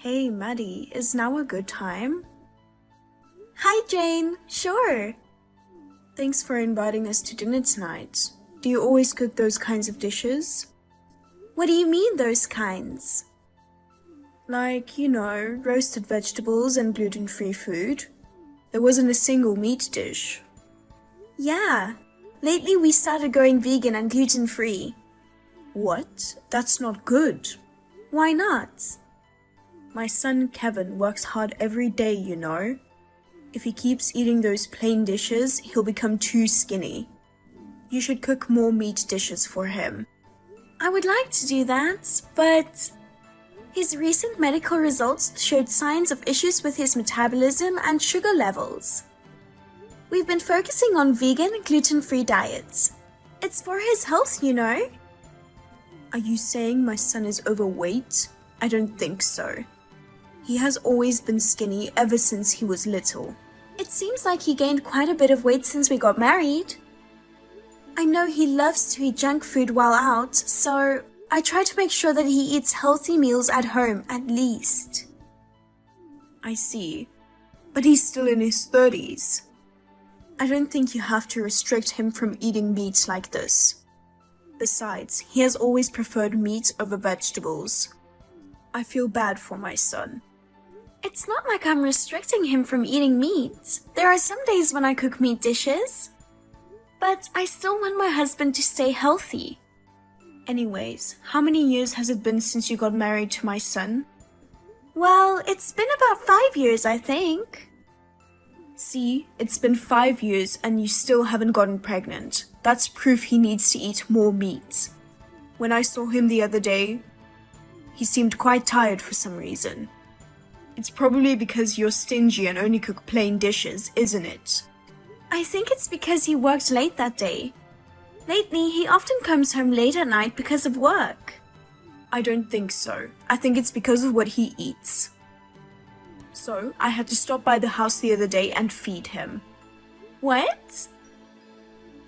Hey, Maddie, is now a good time? Hi, Jane. Sure. Thanks for inviting us to dinner tonight. Do you always cook those kinds of dishes? What do you mean, those kinds? Like, roasted vegetables and gluten-free food. There wasn't a single meat dish. Yeah. Lately we started going vegan and gluten-free. What? That's not good. Why not? My son Kevin works hard every day, If he keeps eating those plain dishes, he'll become too skinny. You should cook more meat dishes for him. I would like to do that, but his recent medical results showed signs of issues with his metabolism and sugar levels. We've been focusing on vegan and gluten-free diets. It's for his health, Are you saying my son is overweight? I don't think so. He has always been skinny ever since he was little. It seems like he gained quite a bit of weight since we got married. I know he loves to eat junk food while out, so I try to make sure that he eats healthy meals at home at least. I see. But he's still in his 30s. I don't think you have to restrict him from eating meat like this. Besides, he has always preferred meat over vegetables. I feel bad for my son. It's not like I'm restricting him from eating meat. There are some days when I cook meat dishes. But I still want my husband to stay healthy. Anyways, how many years has it been since you got married to my son? Well, it's been about 5 years, I think. See, it's been 5 years and you still haven't gotten pregnant. That's proof he needs to eat more meat. When I saw him the other day, he seemed quite tired for some reason. It's probably because you're stingy and only cook plain dishes, isn't it? I think it's because he worked late that day. Lately, he often comes home late at night because of work. I don't think so. I think it's because of what he eats. So, I had to stop by the house the other day and feed him. What?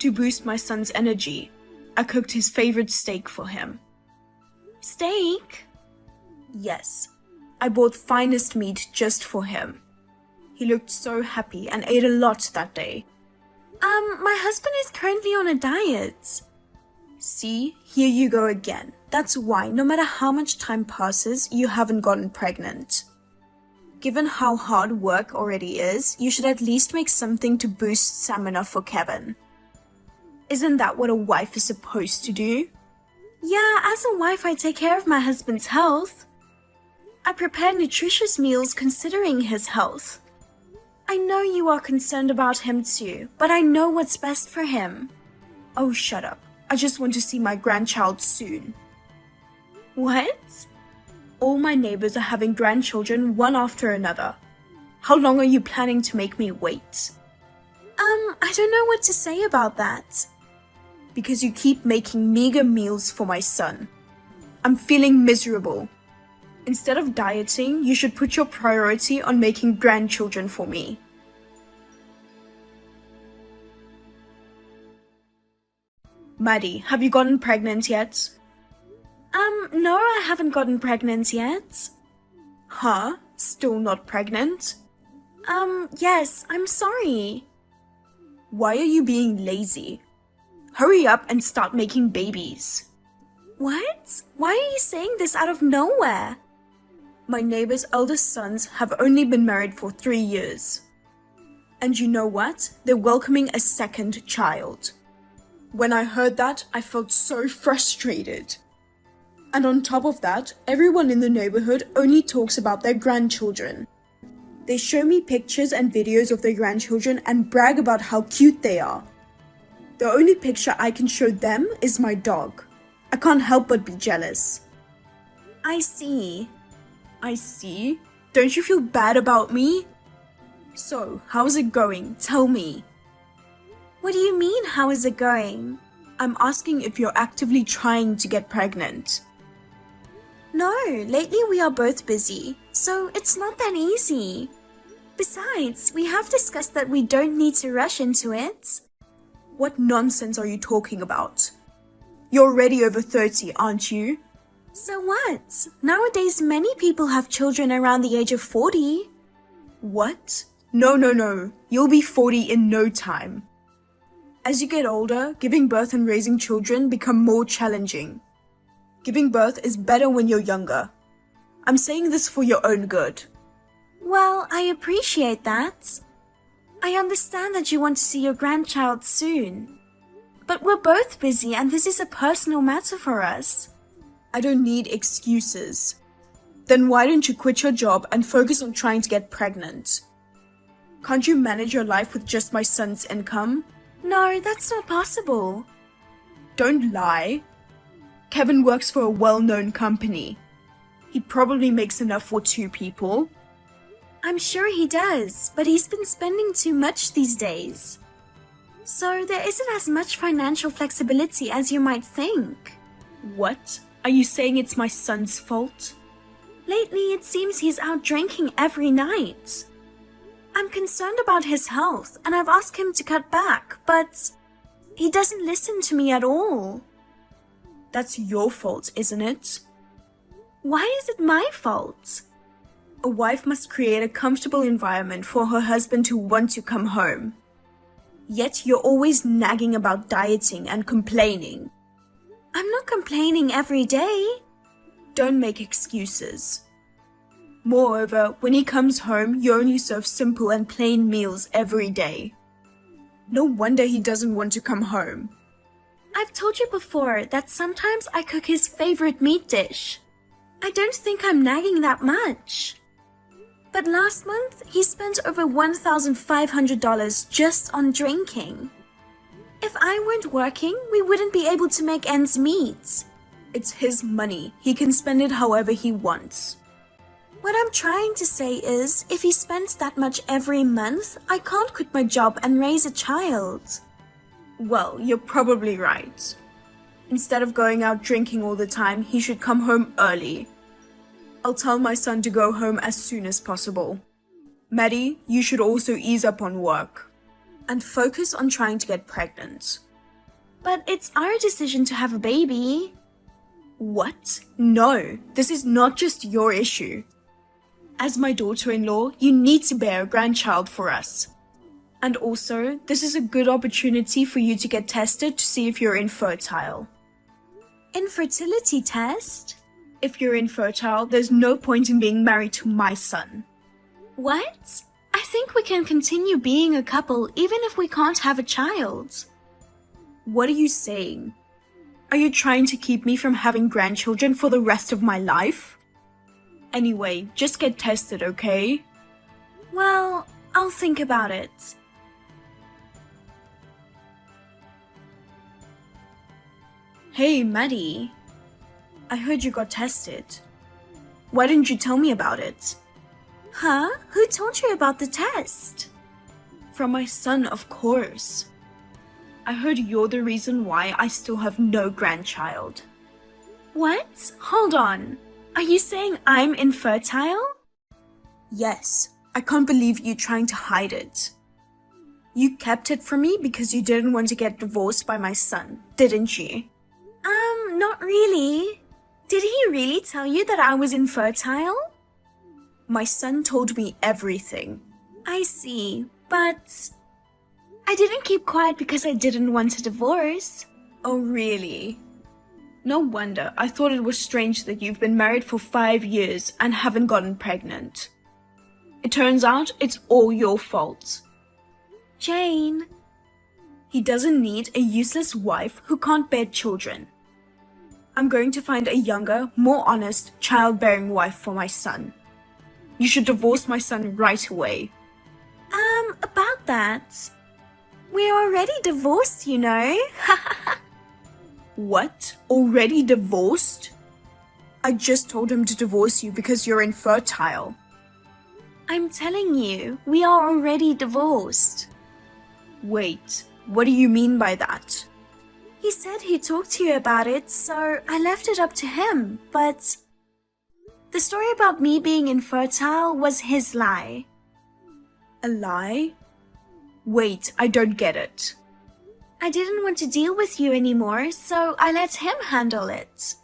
To boost my son's energy, I cooked his favorite steak for him. Steak? Yes. I bought finest meat just for him. He looked so happy and ate a lot that day. My husband is currently on a diet. See, here you go again. That's why, no matter how much time passes, you haven't gotten pregnant. Given how hard work already is, you should at least make something to boost stamina for Kevin. Isn't that what a wife is supposed to do? Yeah, as a wife, I take care of my husband's health. I prepare nutritious meals considering his health. I know you are concerned about him too, but I know what's best for him. Oh, shut up. I just want to see my grandchild soon. What? All my neighbors are having grandchildren one after another. How long are you planning to make me wait? I don't know what to say about that. Because you keep making meager meals for my son. I'm feeling miserable. Instead of dieting, you should put your priority on making grandchildren for me. Maddie, have you gotten pregnant yet? No, I haven't gotten pregnant yet. Huh? Still not pregnant? Yes, I'm sorry. Why are you being lazy? Hurry up and start making babies. What? Why are you saying this out of nowhere? My neighbor's eldest sons have only been married for 3 years. And you know what? They're welcoming a second child. When I heard that, I felt so frustrated. And on top of that, everyone in the neighborhood only talks about their grandchildren. They show me pictures and videos of their grandchildren and brag about how cute they are. The only picture I can show them is my dog. I can't help but be jealous. I see. I see? Don't you feel bad about me? So, how's it going? Tell me. What do you mean, how is it going? I'm asking if you're actively trying to get pregnant. No, lately we are both busy, so it's not that easy. Besides, we have discussed that we don't need to rush into it. What nonsense are you talking about? You're already over 30, aren't you? So what? Nowadays, many people have children around the age of 40. What? No. You'll be 40 in no time. As you get older, giving birth and raising children become more challenging. Giving birth is better when you're younger. I'm saying this for your own good. Well, I appreciate that. I understand that you want to see your grandchild soon. But we're both busy and this is a personal matter for us. I don't need excuses. Then why don't you quit your job and focus on trying to get pregnant? Can't you manage your life with just my son's income? No, that's not possible. Don't lie. Kevin works for a well-known company. He probably makes enough for 2 people. I'm sure he does, but he's been spending too much these days. So there isn't as much financial flexibility as you might think. What? Are you saying it's my son's fault? Lately, it seems he's out drinking every night. I'm concerned about his health, and I've asked him to cut back, but he doesn't listen to me at all. That's your fault, isn't it? Why is it my fault? A wife must create a comfortable environment for her husband to want to come home. Yet you're always nagging about dieting and complaining. I'm not complaining every day. Don't make excuses. Moreover, when he comes home, you only serve simple and plain meals every day. No wonder he doesn't want to come home. I've told you before that sometimes I cook his favorite meat dish. I don't think I'm nagging that much. But last month, he spent over $1,500 just on drinking. If I weren't working, we wouldn't be able to make ends meet. It's his money. He can spend it however he wants. What I'm trying to say is, if he spends that much every month, I can't quit my job and raise a child. Well, you're probably right. Instead of going out drinking all the time, he should come home early. I'll tell my son to go home as soon as possible. Maddie, you should also ease up on work and focus on trying to get pregnant. But it's our decision to have a baby. What? No, this is not just your issue. As my daughter-in-law, you need to bear a grandchild for us. And also, this is a good opportunity for you to get tested to see if you're infertile. Infertility test? If you're infertile, there's no point in being married to my son. What? I think we can continue being a couple even if we can't have a child. What are you saying? Are you trying to keep me from having grandchildren for the rest of my life? Anyway, just get tested, okay? Well, I'll think about it. Hey, Maddie. I heard you got tested. Why didn't you tell me about it? Huh? Who told you about the test? From my son, of course. I heard you're the reason why I still have no grandchild. What? Hold on. Are you saying I'm infertile? Yes. I can't believe you trying to hide it. You kept it from me because you didn't want to get divorced by my son, didn't you? Not really. Did he really tell you that I was infertile? My son told me everything. I see, but I didn't keep quiet because I didn't want a divorce. Oh, really? No wonder. I thought it was strange that you've been married for 5 years and haven't gotten pregnant. It turns out it's all your fault. Jane. He doesn't need a useless wife who can't bear children. I'm going to find a younger, more honest, childbearing wife for my son. You should divorce my son right away. About that. We're already divorced, you know. What? Already divorced? I just told him to divorce you because you're infertile. I'm telling you, we are already divorced. Wait, what do you mean by that? He said he'd talk to you about it, so I left it up to him, but the story about me being infertile was his lie. A lie? Wait, I don't get it. I didn't want to deal with you anymore, so I let him handle it.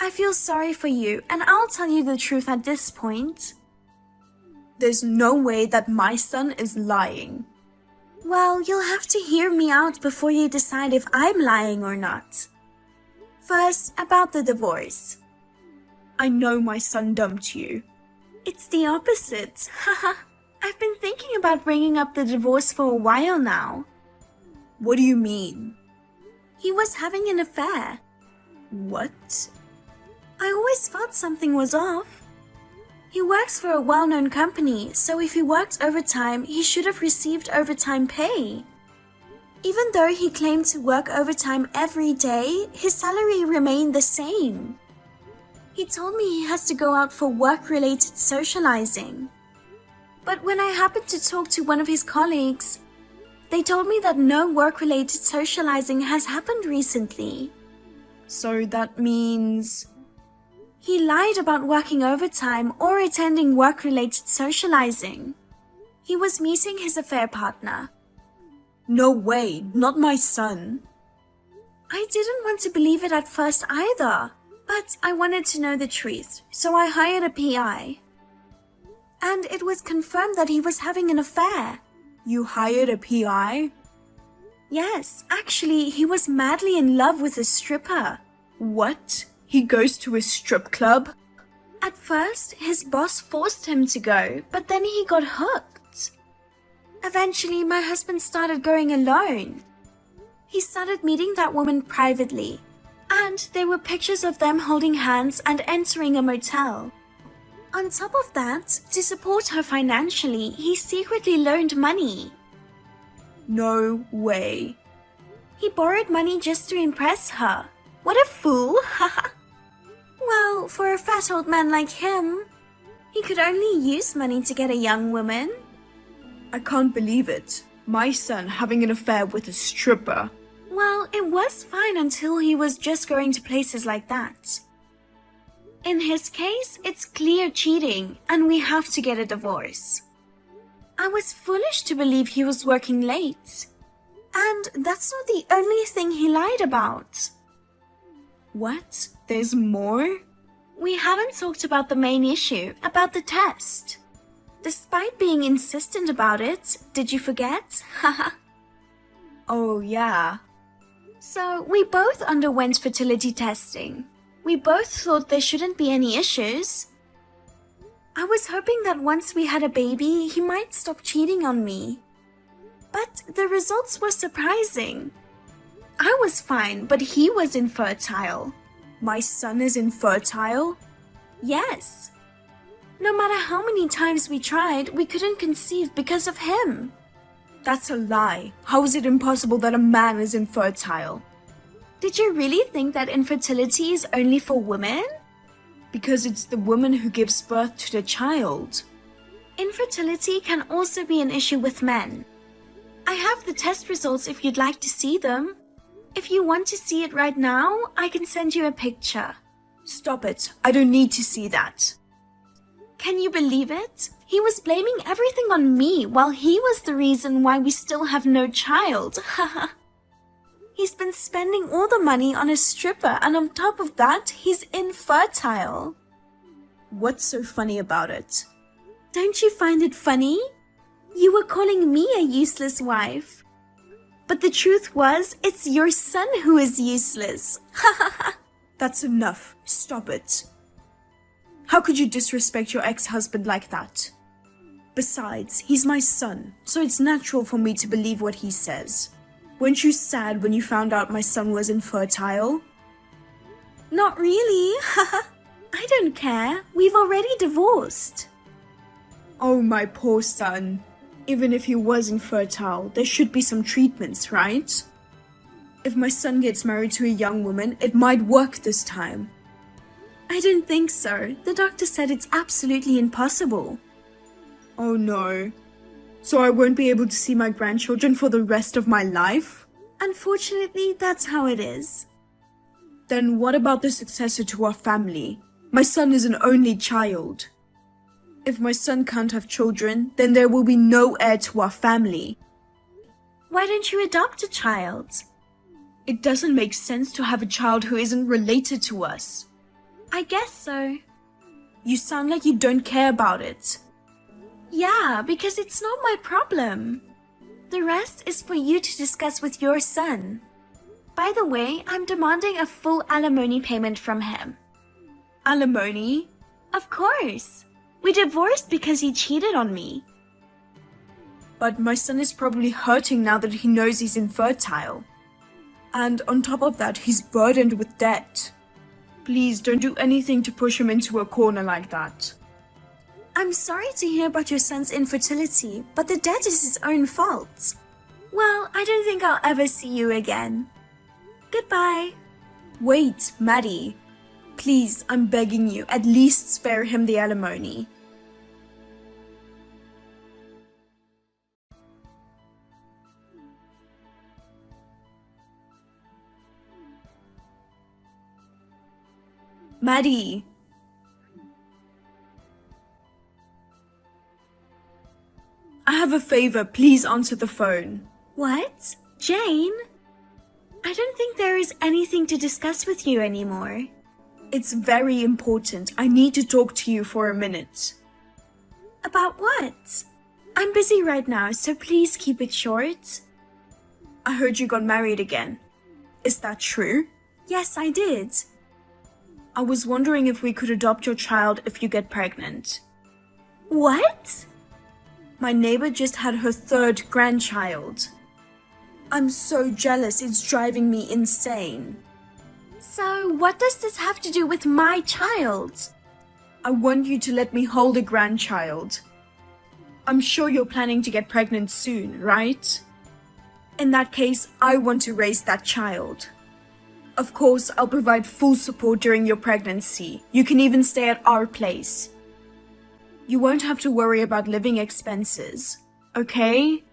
I feel sorry for you, and I'll tell you the truth at this point. There's no way that my son is lying. Well, you'll have to hear me out before you decide if I'm lying or not. First, about the divorce. I know my son dumped you. It's the opposite. Haha. I've been thinking about bringing up the divorce for a while now. What do you mean? He was having an affair. What? I always felt something was off. He works for a well-known company, so if he worked overtime, he should have received overtime pay. Even though he claimed to work overtime every day, his salary remained the same. He told me he has to go out for work-related socializing. But when I happened to talk to one of his colleagues, they told me that no work-related socializing has happened recently. So that means... He lied about working overtime or attending work-related socializing. He was meeting his affair partner. No way, not my son. I didn't want to believe it at first either, but I wanted to know the truth, so I hired a PI. And it was confirmed that he was having an affair. You hired a PI? Yes, actually, he was madly in love with a stripper. What? He goes to a strip club? At first, his boss forced him to go, but then he got hooked. Eventually, my husband started going alone. He started meeting that woman privately, and there were pictures of them holding hands and entering a motel. On top of that, to support her financially, he secretly loaned money. No way. He borrowed money just to impress her. What a fool! Well, for a fat old man like him, he could only use money to get a young woman. I can't believe it. My son having an affair with a stripper. Well, it was fine until he was just going to places like that. In his case, it's clear cheating, and we have to get a divorce. I was foolish to believe he was working late. And that's not the only thing he lied about. What? There's more? We haven't talked about the main issue, about the test. Despite being insistent about it, did you forget? Haha. Oh, yeah. So, we both underwent fertility testing. We both thought there shouldn't be any issues. I was hoping that once we had a baby, he might stop cheating on me. But the results were surprising. I was fine, but he was infertile. My son is infertile? Yes. No matter how many times we tried, we couldn't conceive because of him. That's a lie. How is it impossible that a man is infertile? Did you really think that infertility is only for women? Because it's the woman who gives birth to the child. Infertility can also be an issue with men. I have the test results if you'd like to see them. If you want to see it right now, I can send you a picture. Stop it. I don't need to see that. Can you believe it? He was blaming everything on me while he was the reason why we still have no child. Haha. He's been spending all the money on a stripper, and on top of that, he's infertile. What's so funny about it? Don't you find it funny? You were calling me a useless wife. But the truth was, it's your son who is useless. That's enough. Stop it. How could you disrespect your ex-husband like that? Besides, he's my son, so it's natural for me to believe what he says. Weren't you sad when you found out my son was infertile? Not really. I don't care. We've already divorced. Oh, my poor son. Even if he was infertile, there should be some treatments, right? If my son gets married to a young woman, it might work this time. I don't think so. The doctor said it's absolutely impossible. Oh no. So I won't be able to see my grandchildren for the rest of my life? Unfortunately, that's how it is. Then what about the successor to our family? My son is an only child. If my son can't have children, then there will be no heir to our family. Why don't you adopt a child? It doesn't make sense to have a child who isn't related to us. I guess so. You sound like you don't care about it. Yeah, because it's not my problem. The rest is for you to discuss with your son. By the way, I'm demanding a full alimony payment from him. Alimony? Of course. We divorced because he cheated on me. But my son is probably hurting now that he knows he's infertile. And on top of that, he's burdened with debt. Please don't do anything to push him into a corner like that. I'm sorry to hear about your son's infertility, but the debt is his own fault. Well, I don't think I'll ever see you again. Goodbye. Wait, Maddie. Please, I'm begging you, at least spare him the alimony. Maddie. I have a favor, please answer the phone. What? Jane? I don't think there is anything to discuss with you anymore. It's very important. I need to talk to you for a minute. About what? I'm busy right now, so please keep it short. I heard you got married again. Is that true? Yes, I did. I was wondering if we could adopt your child if you get pregnant. What? My neighbor just had her 3rd grandchild. I'm so jealous, it's driving me insane. So, what does this have to do with my child? I want you to let me hold a grandchild. I'm sure you're planning to get pregnant soon, right? In that case, I want to raise that child. Of course, I'll provide full support during your pregnancy. You can even stay at our place. You won't have to worry about living expenses, okay?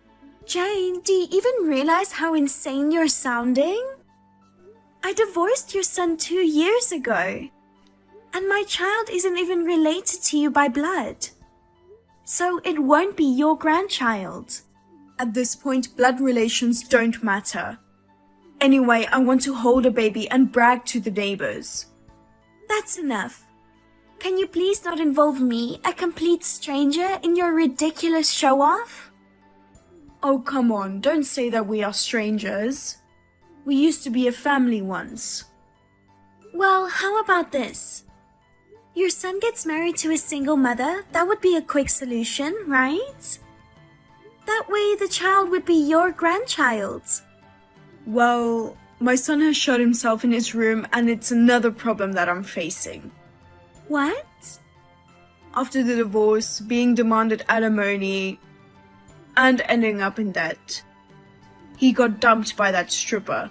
Jane, do you even realize how insane you're sounding? I divorced your son 2 years ago. And my child isn't even related to you by blood. So it won't be your grandchild. At this point, blood relations don't matter. Anyway, I want to hold a baby and brag to the neighbors. That's enough. Can you please not involve me, a complete stranger, in your ridiculous show-off? Oh, come on, don't say that we are strangers. We used to be a family once. Well, how about this? Your son gets married to a single mother. That would be a quick solution, right? That way the child would be your grandchild. Well, my son has shut himself in his room and it's another problem that I'm facing. What? After the divorce, being demanded alimony, and ending up in debt. He got dumped by that stripper.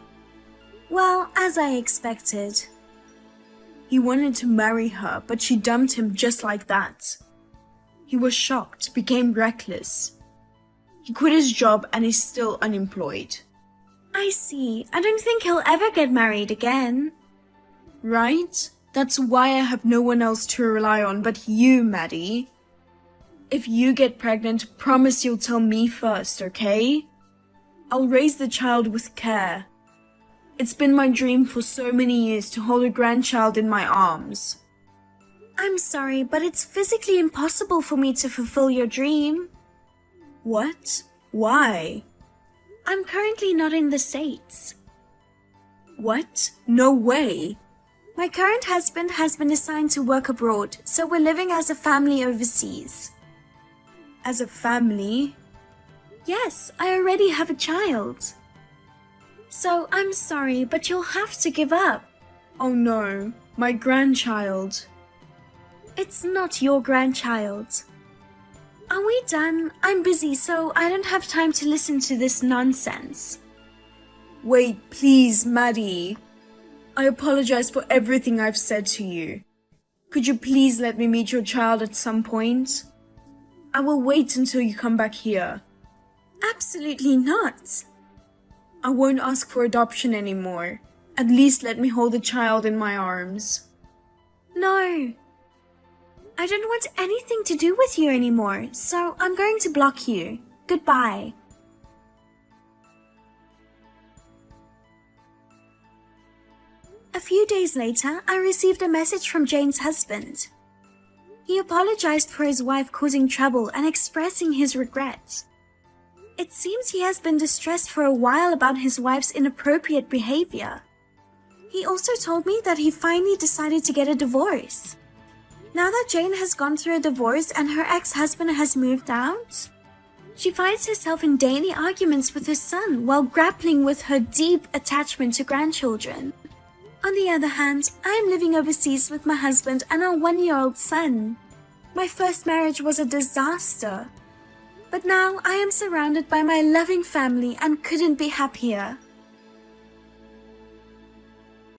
Well, as I expected. He wanted to marry her, but she dumped him just like that. He was shocked, became reckless. He quit his job and is still unemployed. I see. I don't think he'll ever get married again. Right? That's why I have no one else to rely on but you, Maddie. If you get pregnant, promise you'll tell me first, okay? I'll raise the child with care. It's been my dream for so many years to hold a grandchild in my arms. I'm sorry, but it's physically impossible for me to fulfill your dream. What? Why? I'm currently not in the States. What? No way. My current husband has been assigned to work abroad, so we're living as a family overseas. As a family? Yes, I already have a child. So I'm sorry, but you'll have to give up. Oh no, my grandchild. It's not your grandchild. Are we done? I'm busy, so I don't have time to listen to this nonsense. Wait, please, Maddie. I apologize for everything I've said to you. Could you please let me meet your child at some point? I will wait until you come back here. Absolutely not. I won't ask for adoption anymore. At least let me hold the child in my arms. No. I don't want anything to do with you anymore, so I'm going to block you. Goodbye. A few days later, I received a message from Jane's husband. He apologized for his wife causing trouble and expressing his regrets. It seems he has been distressed for a while about his wife's inappropriate behavior. He also told me that he finally decided to get a divorce. Now that Jane has gone through a divorce and her ex-husband has moved out, she finds herself in daily arguments with her son while grappling with her deep attachment to grandchildren. On the other hand, I am living overseas with my husband and our 1-year-old son. My first marriage was a disaster. But now I am surrounded by my loving family and couldn't be happier.